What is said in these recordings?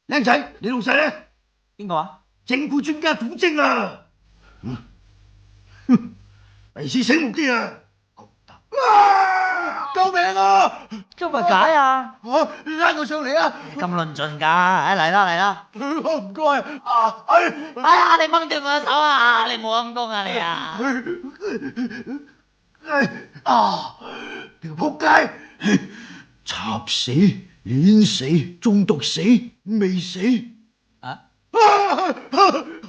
靚仔，你老細咧？邊個啊？整蠱專家古精啊！第時醒目啲啊！救命啊！做乜解啊？拉我上嚟啊！咁論盡㗎，嚟啦嚟啦！唔該哎呀，你掹住我手啊！你冇陰功啊你啊！條仆街，插死、碾死、中毒死、未死。啊！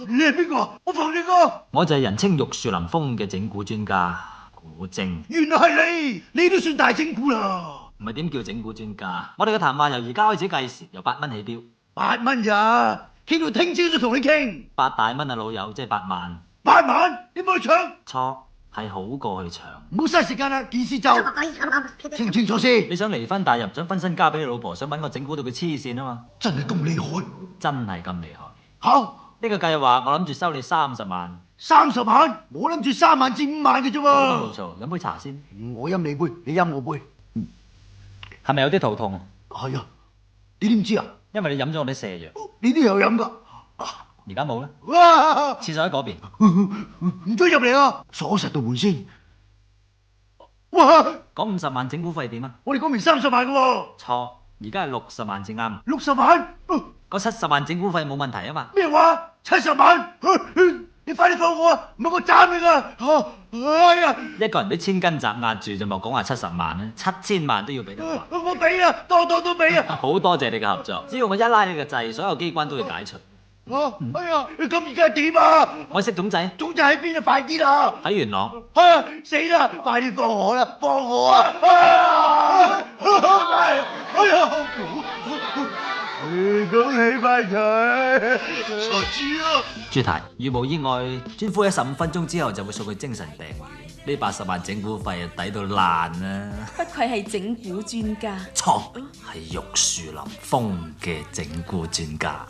你係邊個？我防你個。我就係人稱玉樹臨風嘅整蠱專家古精。原來係你都算大整蠱啦。唔係點叫整蠱專家？我哋嘅談話由而家開始計時，由8蚊起標。8蚊咋？傾到聽朝都同你傾。 8大蚊啊老友，即係8萬。 8萬？你冇去搶？錯，係好過去搶。唔好嘥時間啦，件事就清唔清楚先？你想離婚，但係又唔想分身交俾你老婆，想揾我整蠱到佢黐線啊嘛！真係咁厲害？真係咁厲害。好，呢個計劃我諗住收你30萬。 30萬？我諗住3萬至5萬嘅啫喎。冇錯，飲杯茶先。我飲你杯，你飲我杯。係咪有啲肚痛？係啊，你點知啊？因為你飲咗我啲瀉藥。你都有飲㗎？而家冇啦。哇！廁所喺嗰邊。唔准入嚟啊！鎖實道門先。哇！講50萬整蠱費點啊？我哋講明30萬嘅喎。錯，而家係60萬至啱。 60萬？嗰70萬整蠱費冇問題啊嘛。咩話？70萬？你快啲放我啊！唔係我斬你㗎！哎呀！一個人俾千斤斬壓住，就莫講話70萬啦，7000萬都要俾得翻。我俾啊，多都俾啊！好多謝你嘅合作，只要我一拉你個掣，所有機關都會解除。哎呀，咁而家點啊？我識總掣，總掣喺邊啊？快啲啦！喺元朗。死啦！快啲放我啦！放我啊！哎呀！恭喜發財！財主啊！朱太，如無意外，專科喺15分鐘之後就會送佢精神病院。呢80萬整蠱費啊，抵到爛啦！不愧係整蠱專家。錯，係玉樹臨風嘅整蠱專家。